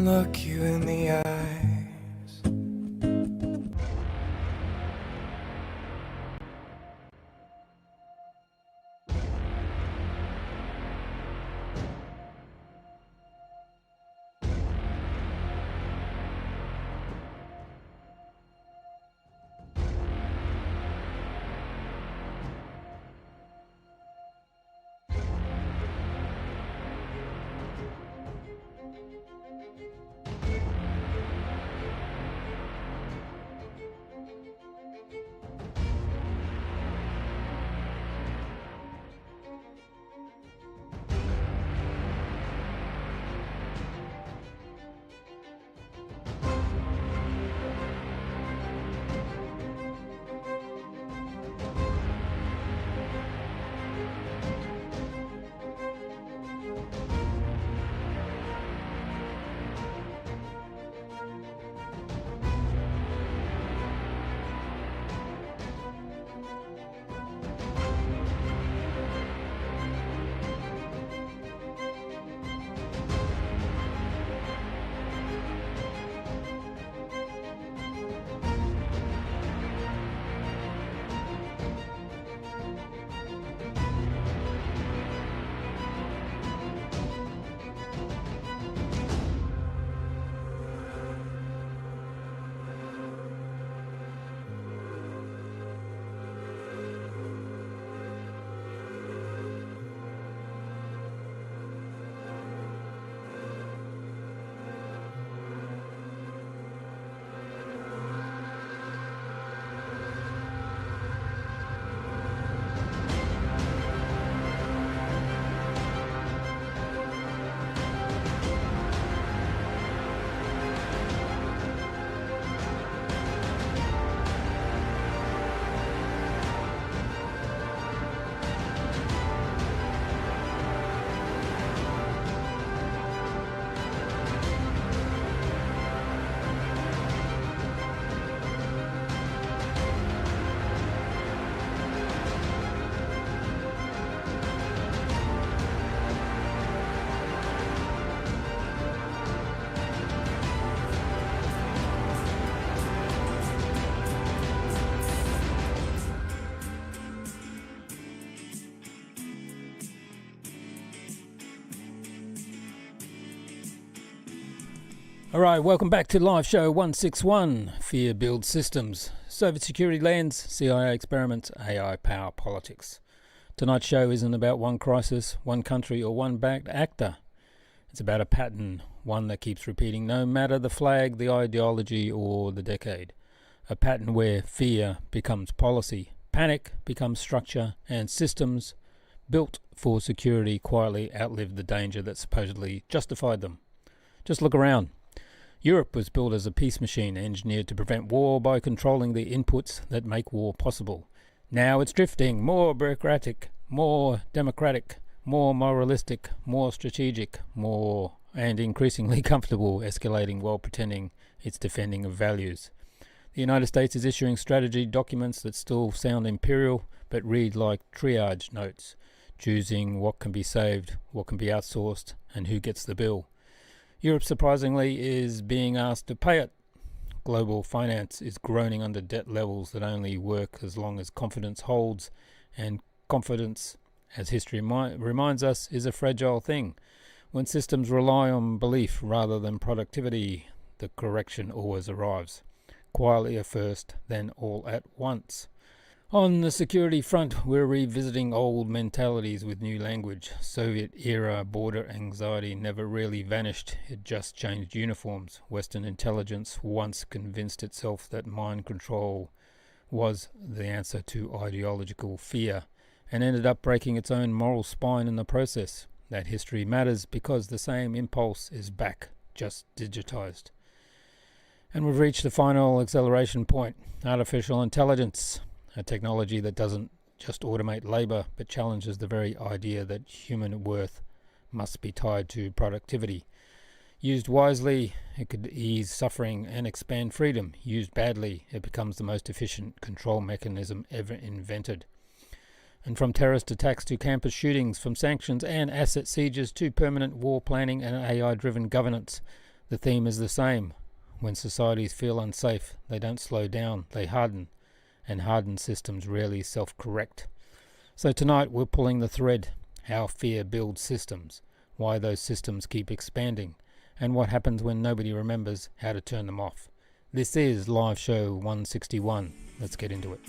and look you in the eyes. Alright, welcome back to live show 161, Fear Builds Systems, Soviet Security Lands, CIA Experiments, AI Power Politics. Tonight's show isn't about one crisis, one country or one bad actor. It's about a pattern, one that keeps repeating no matter the flag, the ideology or the decade. A pattern where fear becomes policy, panic becomes structure, and systems built for security quietly outlive the danger that supposedly justified them. Just look around. Europe was built as a peace machine engineered to prevent war by controlling the inputs that make war possible. Now it's drifting, more bureaucratic, more democratic, more moralistic, more strategic, more and increasingly comfortable, escalating while pretending it's defending of values. The United States is issuing strategy documents that still sound imperial but read like triage notes, choosing what can be saved, what can be outsourced, and who gets the bill. Europe, surprisingly, is being asked to pay it. Global finance is groaning under debt levels that only work as long as confidence holds, and confidence, as history reminds us, is a fragile thing. When systems rely on belief rather than productivity, the correction always arrives. Quietly at first, then all at once. On the security front, we're revisiting old mentalities with new language. Soviet-era border anxiety never really vanished, it just changed uniforms. Western intelligence once convinced itself that mind control was the answer to ideological fear, and ended up breaking its own moral spine in the process. That history matters because the same impulse is back, just digitized. And we've reached the final acceleration point, artificial intelligence. A technology that doesn't just automate labor, but challenges the very idea that human worth must be tied to productivity. Used wisely, it could ease suffering and expand freedom. Used badly, it becomes the most efficient control mechanism ever invented. And from terrorist attacks to campus shootings, from sanctions and asset sieges to permanent war planning and AI-driven governance, The theme is the same. When societies feel unsafe, they don't slow down, they harden, and hardened systems rarely self-correct. So tonight we're pulling the thread, how fear builds systems, why those systems keep expanding, and what happens when nobody remembers how to turn them off. This is Live Show 161. Let's get into it.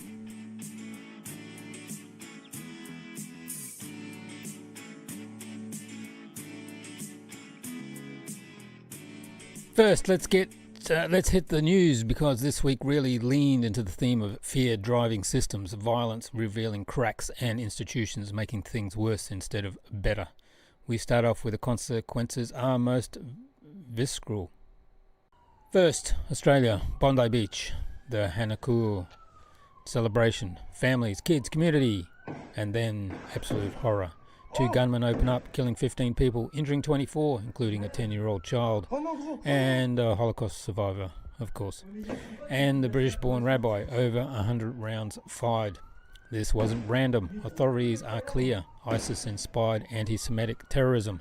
First, let's hit the news, because this week really leaned into the theme of fear driving systems, violence revealing cracks, and institutions making things worse instead of better. We start off with the consequences are most visceral. First, Australia, Bondi Beach, the Hanukul celebration, families, kids, community, and then absolute horror. 2 gunmen open up, killing 15 people, injuring 24, including a 10-year-old child, and a Holocaust survivor, of course, and the British-born rabbi, over 100 rounds fired. This wasn't random. Authorities are clear. ISIS-inspired anti-Semitic terrorism.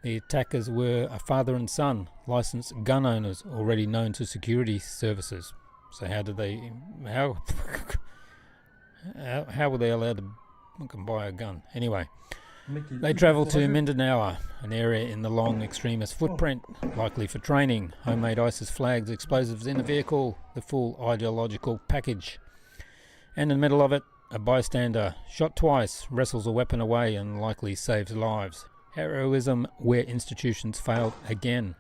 The attackers were a father and son, licensed gun owners already known to security services. So how were they allowed to buy a gun? Anyway, they travelled to Mindanao, an area in the long extremist footprint, likely for training. Homemade ISIS flags, explosives in the vehicle, the full ideological package. And in the middle of it, a bystander, shot twice, wrestles a weapon away and likely saves lives. Heroism where institutions failed again.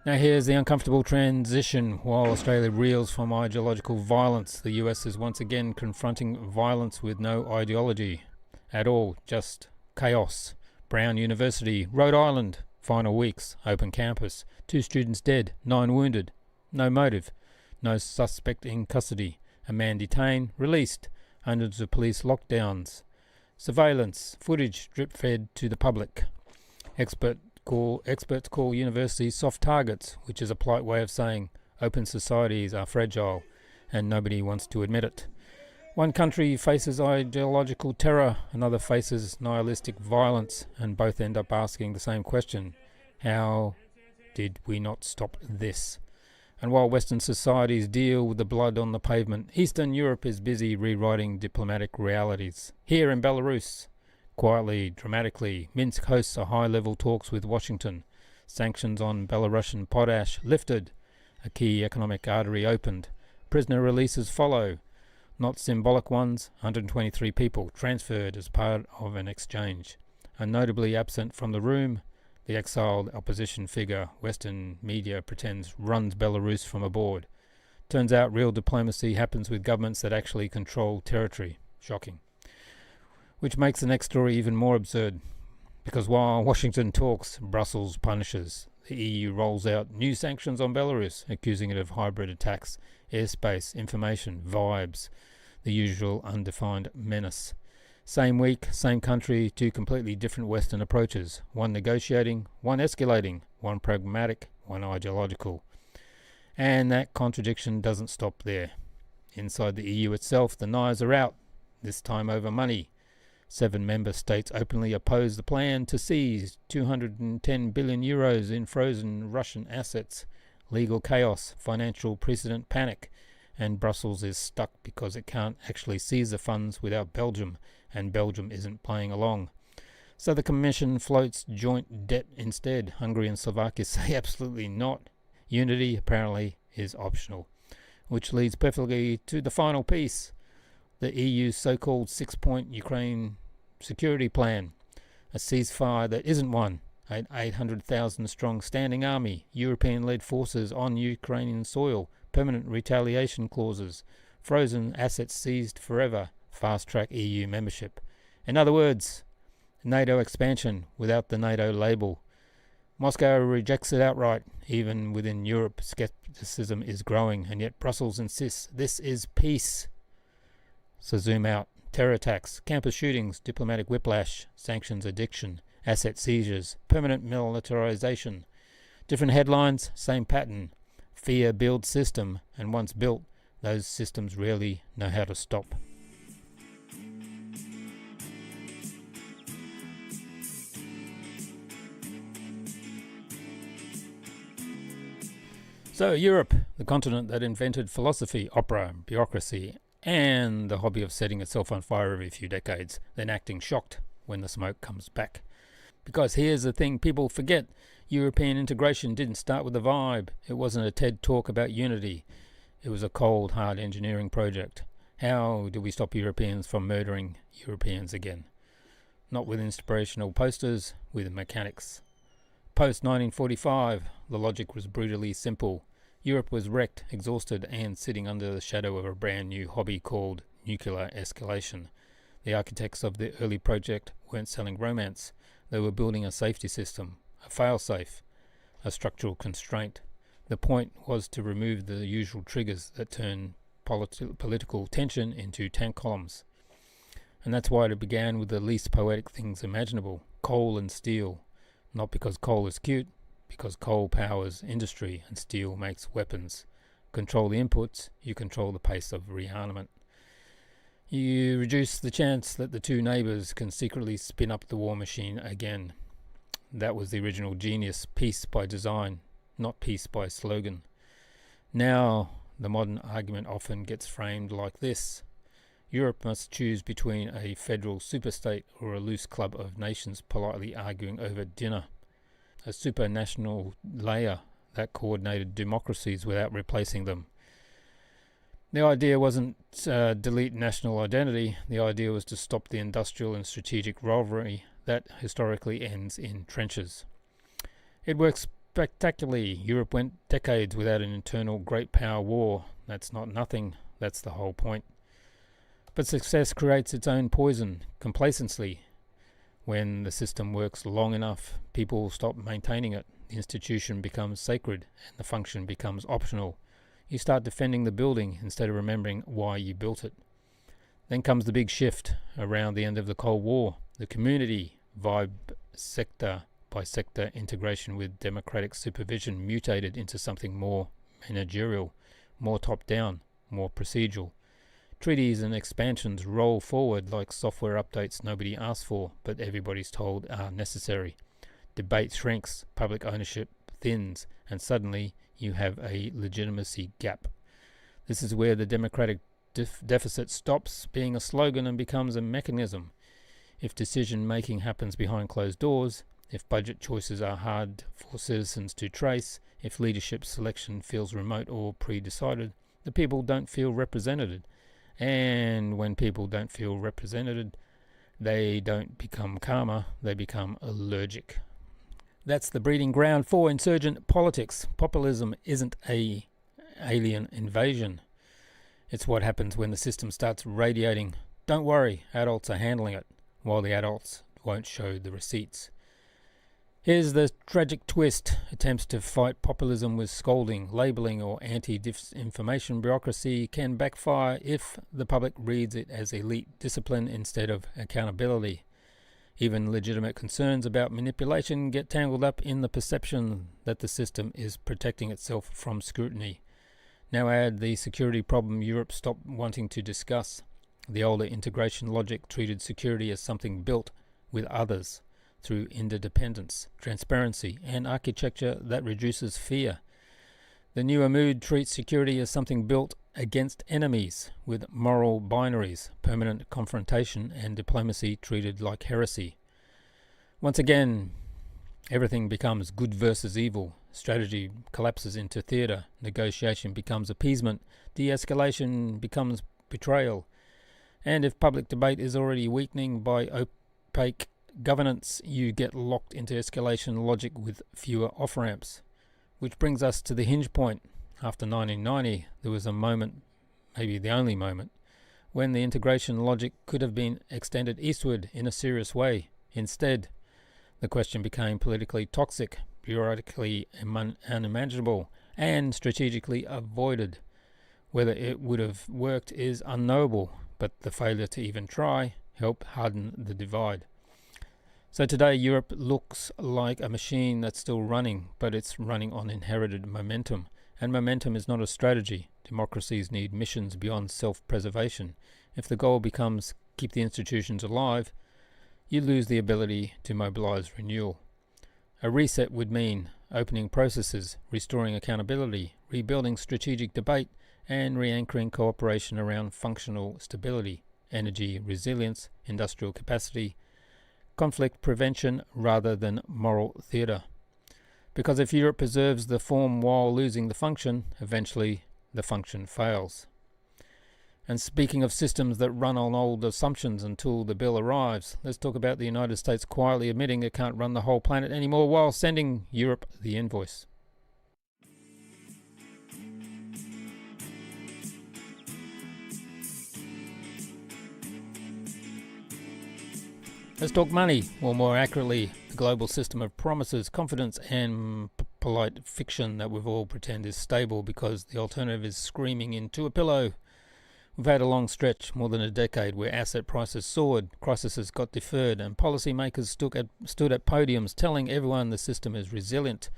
Now here's the uncomfortable transition. While Australia reels from ideological violence, the US is once again confronting violence with no ideology at all, just chaos. Brown University, Rhode Island, final weeks, open campus, 2 students dead, 9 wounded, no motive, no suspect in custody, a man detained, released, hundreds of police lockdowns, surveillance, footage drip-fed to the public. Experts call universities soft targets, which is a polite way of saying open societies are fragile, and nobody wants to admit it. One country faces ideological terror, another faces nihilistic violence, and both end up asking the same question: how did we not stop this? And while Western societies deal with the blood on the pavement, Eastern Europe is busy rewriting diplomatic realities. Here in Belarus, quietly, dramatically, Minsk hosts a high-level talks with Washington. Sanctions on Belarusian potash lifted, a key economic artery opened. Prisoner releases follow. Not symbolic ones, 123 people transferred as part of an exchange. And notably absent from the room, the exiled opposition figure Western media pretends runs Belarus from aboard. Turns out real diplomacy happens with governments that actually control territory. Shocking. Which makes the next story even more absurd, because while Washington talks, Brussels punishes. The EU rolls out new sanctions on Belarus, accusing it of hybrid attacks, airspace, information, vibes, the usual undefined menace. Same week, same country, 2 completely different Western approaches. One negotiating, one escalating, one pragmatic, one ideological. And that contradiction doesn't stop there. Inside the EU itself, the knives are out, this time over money. 7 member states openly oppose the plan to seize 210 billion euros in frozen Russian assets. Legal chaos, financial precedent panic, and Brussels is stuck because it can't actually seize the funds without Belgium, and Belgium isn't playing along. So the Commission floats joint debt instead. Hungary and Slovakia say absolutely not. Unity apparently is optional. Which leads perfectly to the final piece, the EU's so-called 6-point Ukraine security plan. A ceasefire that isn't one. An 800,000 strong standing army, European-led forces on Ukrainian soil, permanent retaliation clauses, frozen assets seized forever, fast-track EU membership. In other words, NATO expansion without the NATO label. Moscow rejects it outright. Even within Europe, skepticism is growing, and yet Brussels insists this is peace. So zoom out. Terror attacks, campus shootings, diplomatic whiplash, sanctions addiction, asset seizures, permanent militarization. Different headlines, same pattern. Fear builds system, and once built, those systems rarely know how to stop. So Europe, the continent that invented philosophy, opera, bureaucracy, and the hobby of setting itself on fire every few decades, then acting shocked when the smoke comes back. Because here's the thing people forget. European integration didn't start with a vibe. It wasn't a TED talk about unity. It was a cold, hard engineering project. How do we stop Europeans from murdering Europeans again? Not with inspirational posters, with mechanics. Post 1945, the logic was brutally simple. Europe was wrecked, exhausted, and sitting under the shadow of a brand new hobby called nuclear escalation. The architects of the early project weren't selling romance. They were building a safety system, a fail-safe, a structural constraint. The point was to remove the usual triggers that turn political tension into tank columns. And that's why it began with the least poetic things imaginable, coal and steel. Not because coal is cute, because coal powers industry and steel makes weapons. Control the inputs, you control the pace of rearmament. You reduce the chance that the two neighbours can secretly spin up the war machine again. That was the original genius, peace by design, not peace by slogan. Now, the modern argument often gets framed like this. Europe must choose between a federal superstate or a loose club of nations politely arguing over dinner. A supranational layer that coordinated democracies without replacing them. The idea wasn't delete national identity. The idea was to stop the industrial and strategic rivalry that historically ends in trenches. It works spectacularly. Europe went decades without an internal great power war. That's not nothing. That's the whole point. But success creates its own poison, complacency. When the system works long enough, people stop maintaining it. The institution becomes sacred and the function becomes optional. You start defending the building instead of remembering why you built it. Then comes the big shift around the end of the Cold War. The community vibe, sector by sector integration with democratic supervision mutated into something more managerial, more top-down, more procedural. Treaties and expansions roll forward like software updates nobody asked for, but everybody's told are necessary. Debate shrinks, public ownership thins, and suddenly you have a legitimacy gap. This is where the democratic deficit stops being a slogan and becomes a mechanism. If decision making happens behind closed doors, if budget choices are hard for citizens to trace, if leadership selection feels remote or pre-decided, the people don't feel represented. And when people don't feel represented, they don't become calmer, they become allergic. That's the breeding ground for insurgent politics. Populism isn't an alien invasion. It's what happens when the system starts radiating, "Don't worry, adults are handling it," while the adults won't show the receipts. Here's the tragic twist. Attempts to fight populism with scolding, labelling or anti-disinformation bureaucracy can backfire if the public reads it as elite discipline instead of accountability. Even legitimate concerns about manipulation get tangled up in the perception that the system is protecting itself from scrutiny. Now add the security problem Europe stopped wanting to discuss. The older integration logic treated security as something built with others through interdependence, transparency, and architecture that reduces fear. The newer mood treats security as something built against enemies, with moral binaries, permanent confrontation, and diplomacy treated like heresy. Once again, everything becomes good versus evil. Strategy collapses into theatre. Negotiation becomes appeasement. De-escalation becomes betrayal. And if public debate is already weakening by opaque governance, you get locked into escalation logic with fewer off-ramps. Which brings us to the hinge point. After 1990, there was a moment, maybe the only moment, when the integration logic could have been extended eastward in a serious way. Instead, the question became politically toxic, bureaucratically unimaginable, and strategically avoided. Whether it would have worked is unknowable, but the failure to even try helped harden the divide. So today Europe looks like a machine that's still running, but it's running on inherited momentum. And momentum is not a strategy. Democracies need missions beyond self-preservation. If the goal becomes keep the institutions alive, you lose the ability to mobilize renewal. A reset would mean opening processes, restoring accountability, rebuilding strategic debate, and re-anchoring cooperation around functional stability, energy resilience, industrial capacity, conflict prevention rather than moral theatre. Because if Europe preserves the form while losing the function, eventually the function fails. And speaking of systems that run on old assumptions until the bill arrives, let's talk about the United States quietly admitting it can't run the whole planet anymore while sending Europe the invoice. Let's talk money, or more accurately, the global system of promises, confidence, and polite fiction that we've all pretend is stable because the alternative is screaming into a pillow. We've had a long stretch, more than a decade, where asset prices soared, crises got deferred, and policymakers stood at podiums telling everyone the system is resilient,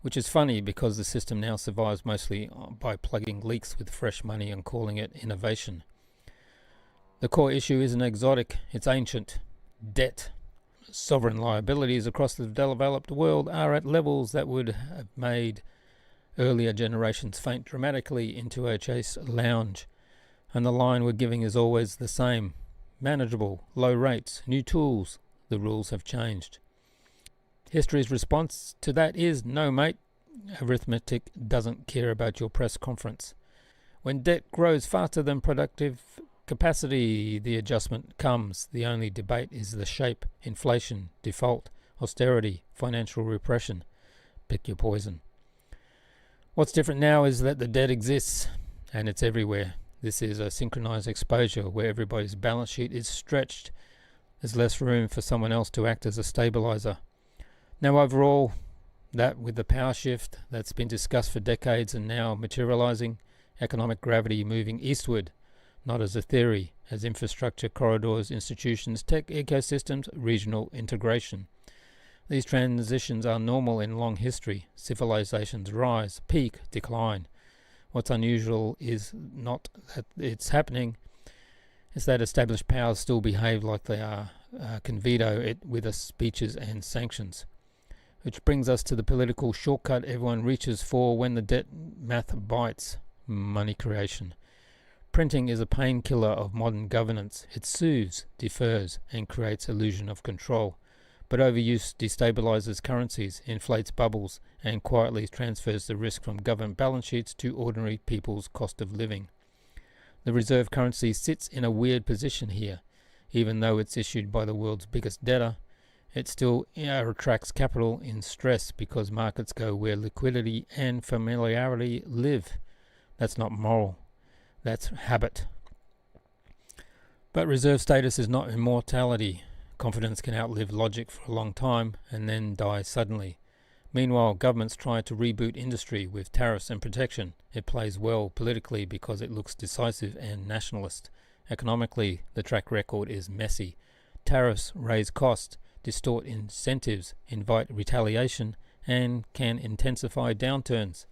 which is funny because the system now survives mostly by plugging leaks with fresh money and calling it innovation. The core issue isn't exotic, it's ancient. Debt. Sovereign liabilities across the developed world are at levels that would have made earlier generations faint dramatically into a chase lounge. And the line we're giving is always the same. Manageable, low rates, new tools. The rules have changed. History's response to that is, no mate, arithmetic doesn't care about your press conference. When debt grows faster than productive capacity, the adjustment comes. The only debate is the shape: inflation, default, austerity, financial repression. Pick your poison. What's different now is that the debt exists, and it's everywhere. This is a synchronized exposure where everybody's balance sheet is stretched. There's less room for someone else to act as a stabilizer. Now overall, that with the power shift that's been discussed for decades and now materializing, economic gravity moving eastward, not as a theory, as infrastructure, corridors, institutions, tech ecosystems, regional integration. These transitions are normal in long history. Civilizations rise, peak, decline. What's unusual is not that it's happening, it's that established powers still behave like they can veto it with speeches and sanctions. Which brings us to the political shortcut everyone reaches for when the debt math bites: money creation. Printing is a painkiller of modern governance. It soothes, defers, and creates illusion of control. But overuse destabilizes currencies, inflates bubbles, and quietly transfers the risk from government balance sheets to ordinary people's cost of living. The reserve currency sits in a weird position here. Even though it's issued by the world's biggest debtor, it still attracts capital in stress because markets go where liquidity and familiarity live. That's not moral. That's habit. But reserve status is not immortality. Confidence can outlive logic for a long time and then die suddenly. Meanwhile, governments try to reboot industry with tariffs and protection. It plays well politically because it looks decisive and nationalist. Economically, the track record is messy. Tariffs raise costs, distort incentives, invite retaliation, and can intensify downturns.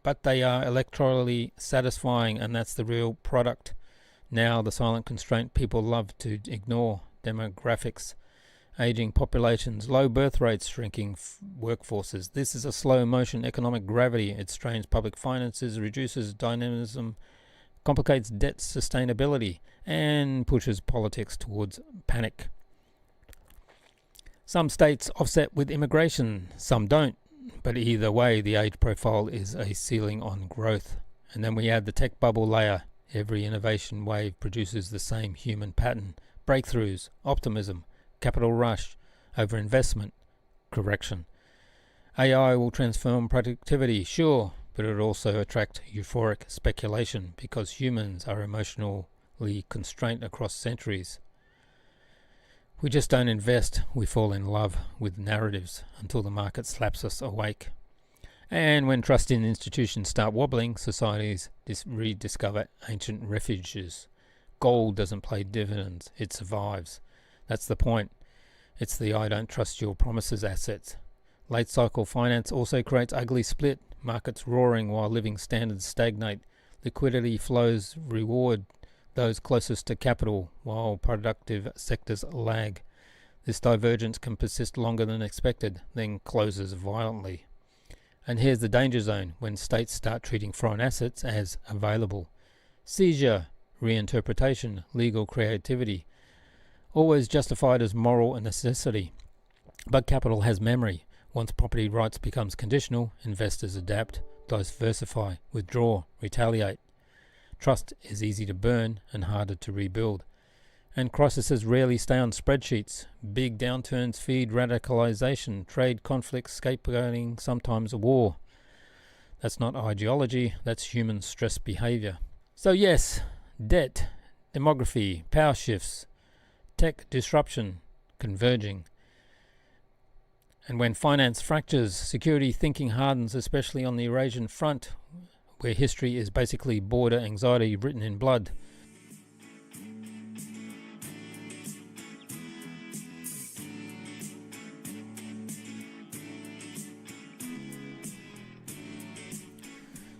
But they are electorally satisfying, and that's the real product. Now the silent constraint people love to ignore: demographics, aging populations, low birth rates, shrinking workforces. This is a slow motion economic gravity. It strains public finances, reduces dynamism, complicates debt sustainability, and pushes politics towards panic. Some states offset with immigration, some don't. But either way, the age profile is a ceiling on growth. And then we add the tech bubble layer. Every innovation wave produces the same human pattern: breakthroughs, optimism, capital rush, overinvestment, correction. AI will transform productivity, sure, but it will also attract euphoric speculation because humans are emotionally constrained across centuries. We just don't invest, we fall in love with narratives until the market slaps us awake. And when trust in institutions start wobbling, societies rediscover ancient refuges. Gold doesn't pay dividends, it survives. That's the point. It's the I don't trust your promises assets. Late cycle finance also creates ugly split, markets roaring while living standards stagnate. Liquidity flows reward those closest to capital, while productive sectors lag. This divergence can persist longer than expected, then closes violently. And here's the danger zone when states start treating foreign assets as available. Seizure, reinterpretation, legal creativity, always justified as moral and necessity. But capital has memory. Once property rights becomes conditional, investors adapt, diversify, withdraw, retaliate. Trust is easy to burn and harder to rebuild. And crises rarely stay on spreadsheets. Big downturns feed radicalization, trade conflicts, scapegoating, sometimes a war. That's not ideology, that's human stress behavior. So yes, debt, demography, power shifts, tech disruption, converging. And when finance fractures, security thinking hardens, especially on the Eurasian front, where history is basically border anxiety written in blood.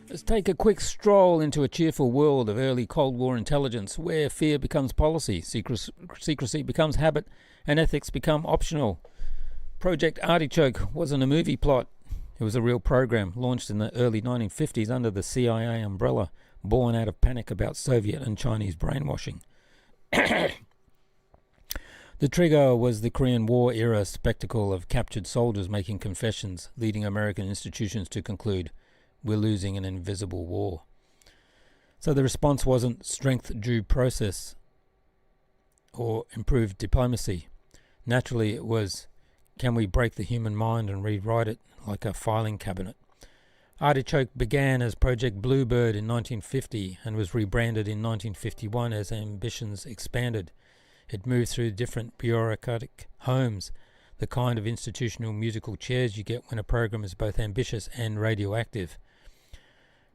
Let's take a quick stroll into a cheerful world of early Cold War intelligence, where fear becomes policy, secrecy becomes habit, and ethics become optional. Project Artichoke wasn't a movie plot. It was a real program, launched in the early 1950s under the CIA umbrella, born out of panic about Soviet and Chinese brainwashing. The trigger was the Korean War era spectacle of captured soldiers making confessions, leading American institutions to conclude, we're losing an invisible war. So the response wasn't strength due process or improved diplomacy. Naturally it was, can we break the human mind and rewrite it like a filing cabinet? Artichoke began as Project Bluebird in 1950 and was rebranded in 1951 as ambitions expanded. It moved through different bureaucratic homes, the kind of institutional musical chairs you get when a program is both ambitious and radioactive.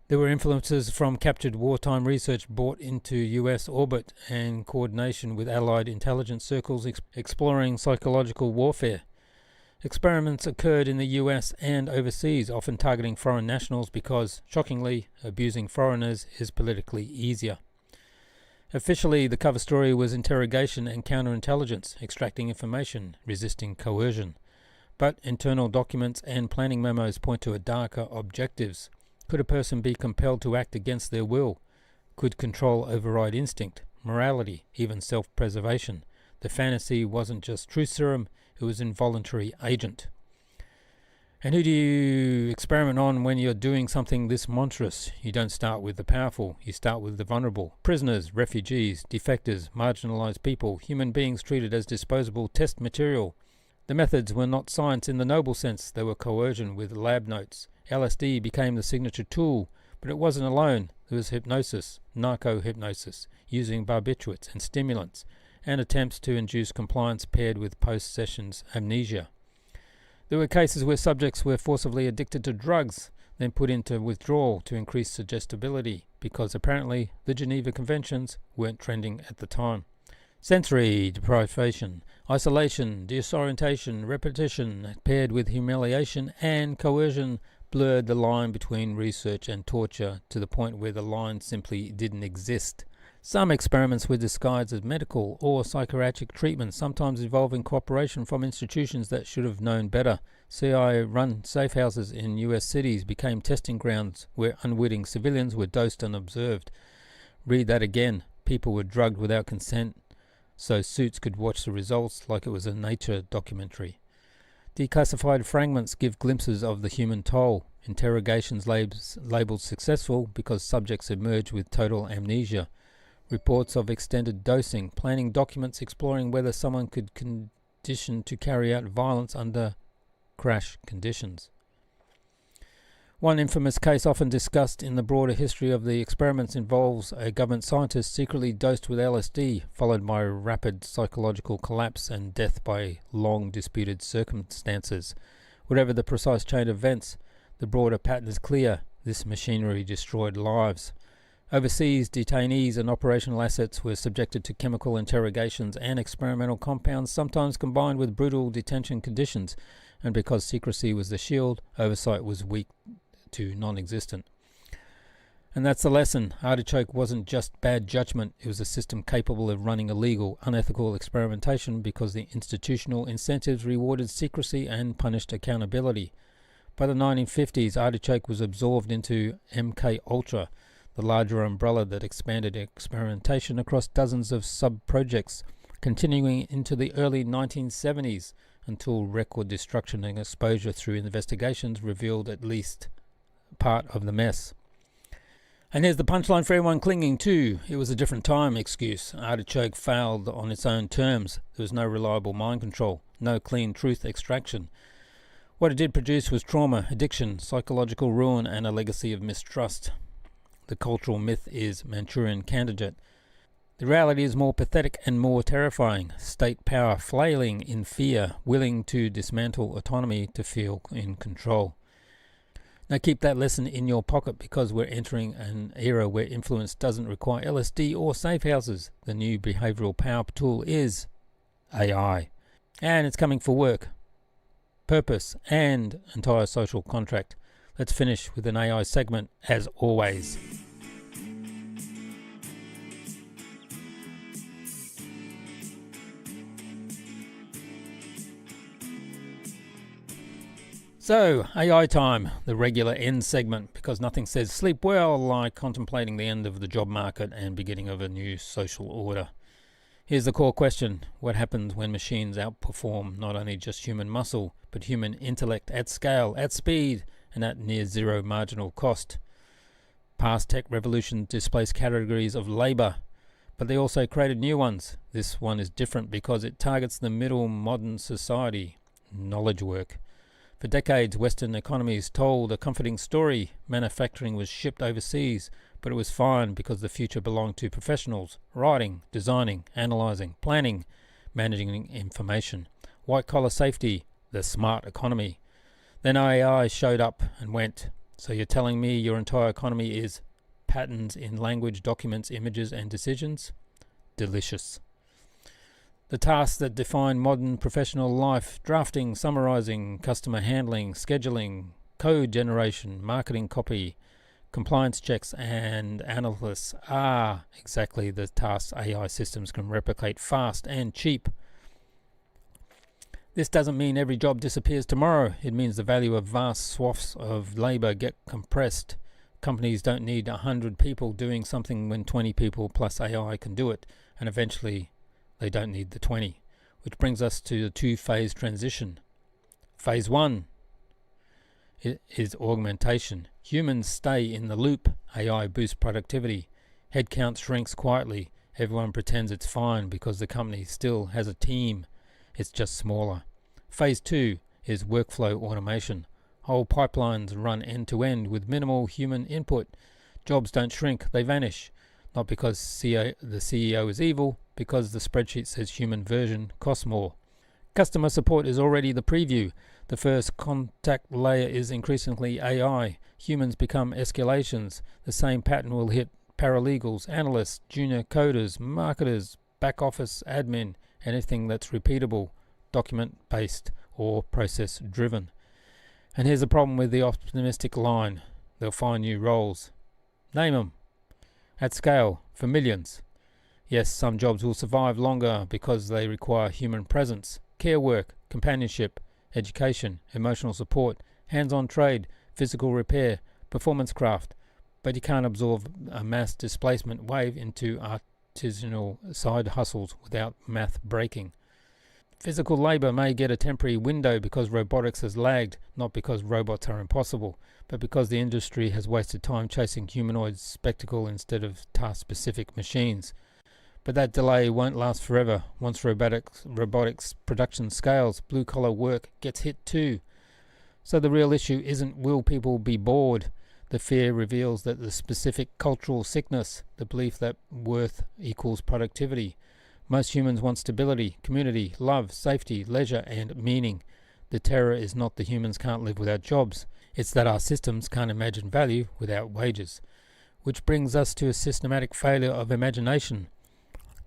There were influences from captured wartime research brought into US orbit and coordination with Allied intelligence circles exploring psychological warfare. Experiments occurred in the US and overseas, often targeting foreign nationals because, shockingly, abusing foreigners is politically easier. Officially, the cover story was interrogation and counterintelligence, extracting information, resisting coercion. But internal documents and planning memos point to a darker objectives. Could a person be compelled to act against their will? Could control override instinct, morality, even self-preservation? The fantasy wasn't just truth serum, it was involuntary agent. And who do you experiment on when you're doing something this monstrous? You don't start with the powerful, you start with the vulnerable. Prisoners, refugees, defectors, marginalized people, human beings treated as disposable test material. The methods were not science in the noble sense, they were coercion with lab notes. LSD became the signature tool, but it wasn't alone. There was hypnosis, narco-hypnosis, using barbiturates and stimulants, and attempts to induce compliance paired with post-sessions amnesia. There were cases where subjects were forcibly addicted to drugs, then put into withdrawal to increase suggestibility, because apparently the Geneva Conventions weren't trending at the time. Sensory deprivation, isolation, disorientation, repetition, paired with humiliation and coercion, blurred the line between research and torture to the point where the line simply didn't exist. Some experiments were disguised as medical or psychiatric treatments, sometimes involving cooperation from institutions that should have known better. CIA-run safe houses in US cities became testing grounds where unwitting civilians were dosed and observed. Read that again. People were drugged without consent, so suits could watch the results like it was a nature documentary. Declassified fragments give glimpses of the human toll. Interrogations labeled successful because subjects emerge with total amnesia. Reports of extended dosing, planning documents exploring whether someone could condition to carry out violence under crash conditions. One infamous case often discussed in the broader history of the experiments involves a government scientist secretly dosed with LSD, followed by rapid psychological collapse and death by long disputed circumstances. Whatever the precise chain of events, the broader pattern is clear. This machinery destroyed lives. Overseas, detainees and operational assets were subjected to chemical interrogations and experimental compounds, sometimes combined with brutal detention conditions, and because secrecy was the shield, oversight was weak to non-existent. And that's the lesson. Artichoke wasn't just bad judgment, it was a system capable of running illegal, unethical experimentation because the institutional incentives rewarded secrecy and punished accountability. By the 1950s, Artichoke was absorbed into MK Ultra, the larger umbrella that expanded experimentation across dozens of sub-projects, continuing into the early 1970s until record destruction and exposure through investigations revealed at least part of the mess. And here's the punchline for everyone clinging to "it was a different time" excuse. Artichoke failed on its own terms. There was no reliable mind control, no clean truth extraction. What it did produce was trauma, addiction, psychological ruin, and a legacy of mistrust. The cultural myth is Manchurian Candidate. The reality is more pathetic and more terrifying. State power flailing in fear, willing to dismantle autonomy to feel in control. Now keep that lesson in your pocket, because we're entering an era where influence doesn't require LSD or safe houses. The new behavioral power tool is AI. And it's coming for work, purpose, and entire social contract. Let's finish with an AI segment, as always. So, AI time, the regular end segment, because nothing says sleep well like contemplating the end of the job market and beginning of a new social order. Here's the core question: what happens when machines outperform not only just human muscle, but human intellect at scale, at speed, and at near zero marginal cost? Past tech revolutions displaced categories of labour, but they also created new ones. This one is different because it targets the middle modern society, knowledge work. For decades, Western economies told a comforting story. Manufacturing was shipped overseas, but it was fine because the future belonged to professionals: writing, designing, analysing, planning, managing information. White-collar safety, the smart economy. Then AI showed up and went. So you're telling me your entire economy is patterns in language, documents, images, and decisions? Delicious. The tasks that define modern professional life: drafting, summarizing, customer handling, scheduling, code generation, marketing copy, compliance checks, and analysis are exactly the tasks AI systems can replicate fast and cheap. This doesn't mean every job disappears tomorrow. It means the value of vast swaths of labor get compressed. Companies don't need 100 people doing something when 20 people plus AI can do it, and eventually they don't need the 20. Which brings us to the two-phase transition. Phase 1 is augmentation. Humans stay in the loop. AI boosts productivity. Headcount shrinks quietly. Everyone pretends it's fine because the company still has a team. It's just smaller. Phase 2 is workflow automation. Whole pipelines run end-to-end with minimal human input. Jobs don't shrink, they vanish. Not because the CEO is evil, because the spreadsheet says human version costs more. Customer support is already the preview. The first contact layer is increasingly AI. Humans become escalations. The same pattern will hit paralegals, analysts, junior coders, marketers, back office admin, anything that's repeatable, document-based, or process-driven. And here's the problem with the optimistic line: they'll find new roles. Name them. At scale, for millions. Yes, some jobs will survive longer because they require human presence, care work, companionship, education, emotional support, hands-on trade, physical repair, performance craft. But you can't absorb a mass displacement wave into artisanal side hustles without math breaking. Physical labor may get a temporary window because robotics has lagged, not because robots are impossible, but because the industry has wasted time chasing humanoid spectacle instead of task-specific machines. But that delay won't last forever. Once robotics production scales, blue-collar work gets hit too. So the real issue isn't will people be bored. The fear reveals that the specific cultural sickness, the belief that worth equals productivity. Most humans want stability, community, love, safety, leisure, and meaning. The terror is not the humans can't live without jobs. It's that our systems can't imagine value without wages. Which brings us to a systematic failure of imagination.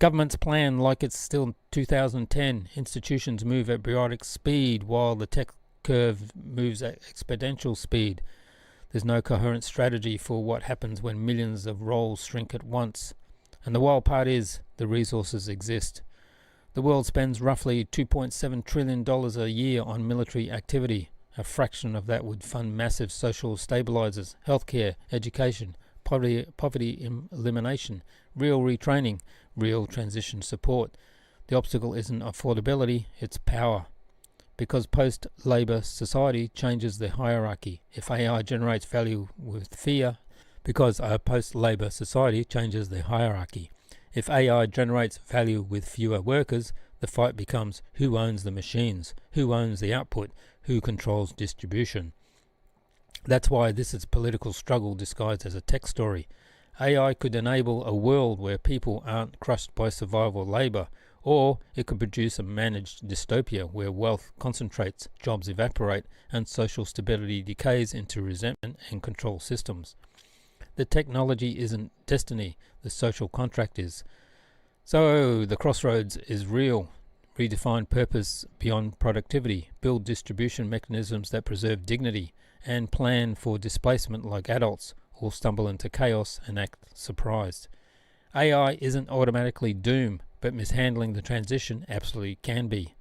Governments plan like it's still 2010. Institutions move at bureaucratic speed while the tech curve moves at exponential speed. There's no coherent strategy for what happens when millions of roles shrink at once. And the wild part is, the resources exist. The world spends roughly $2.7 trillion a year on military activity, A fraction of that would fund massive social stabilizers, healthcare, education, poverty elimination, real retraining, real transition support. The obstacle isn't affordability, it's power. Because post-labor society changes the hierarchy. If AI generates value with fear, because a post-labor society changes the hierarchy. If AI generates value with fewer workers, the fight becomes who owns the machines, who owns the output, who controls distribution. That's why this is a political struggle disguised as a tech story. AI could enable a world where people aren't crushed by survival labor, or it could produce a managed dystopia where wealth concentrates, jobs evaporate, and social stability decays into resentment and control systems. The technology isn't destiny, the social contract is. So the crossroads is real. Redefine purpose beyond productivity, build distribution mechanisms that preserve dignity, and plan for displacement like adults, or stumble into chaos and act surprised. AI isn't automatically doom, but mishandling the transition absolutely can be.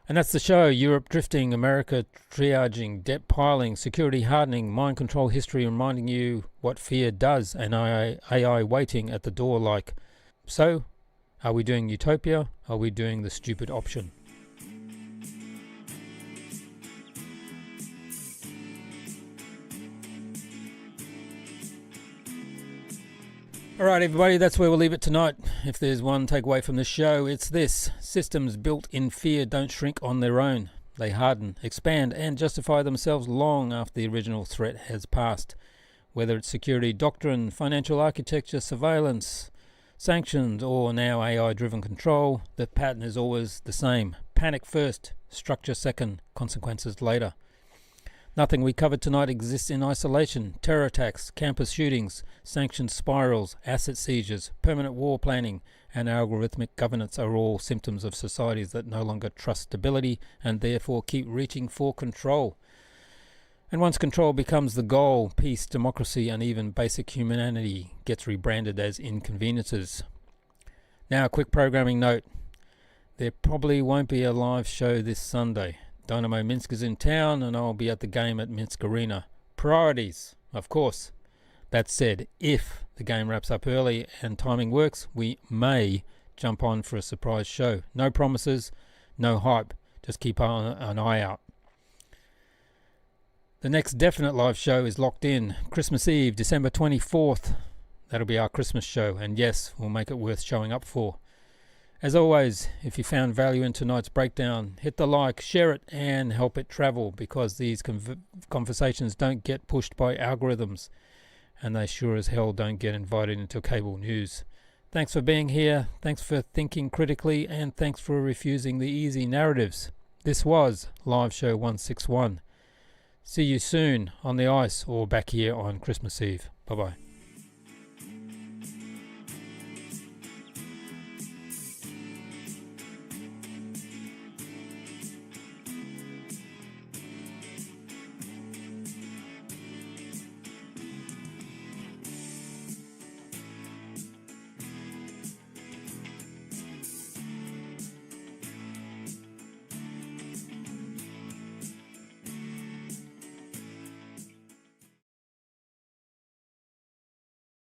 And that's the show. Europe drifting, America triaging, debt piling, security hardening, mind control history reminding you what fear does, and AI waiting at the door like, so, are we doing utopia? Are we doing the stupid option? Alright everybody, that's where we'll leave it tonight. If there's one takeaway from this show, it's this. Systems built in fear don't shrink on their own. They harden, expand, and justify themselves long after the original threat has passed. Whether it's security doctrine, financial architecture, surveillance, sanctions, or now AI-driven control, the pattern is always the same. Panic first, structure second, consequences later. Nothing we covered tonight exists in isolation. Terror attacks, campus shootings, sanctions spirals, asset seizures, permanent war planning, and algorithmic governance are all symptoms of societies that no longer trust stability and therefore keep reaching for control. And once control becomes the goal, peace, democracy, and even basic humanity gets rebranded as inconveniences. Now, a quick programming note. There probably won't be a live show this Sunday. Dynamo Minsk is in town and I'll be at the game at Minsk Arena. Priorities, of course. That said, if the game wraps up early and timing works, we may jump on for a surprise show. No promises, no hype. Just keep an eye out. The next definite live show is locked in. Christmas Eve, December 24th. That'll be our Christmas show. And yes, we'll make it worth showing up for. As always, if you found value in tonight's breakdown, hit the like, share it, and help it travel, because these conversations don't get pushed by algorithms, and they sure as hell don't get invited into cable news. Thanks for being here, thanks for thinking critically, and thanks for refusing the easy narratives. This was Live Show 161. See you soon on the ice or back here on Christmas Eve. Bye-bye.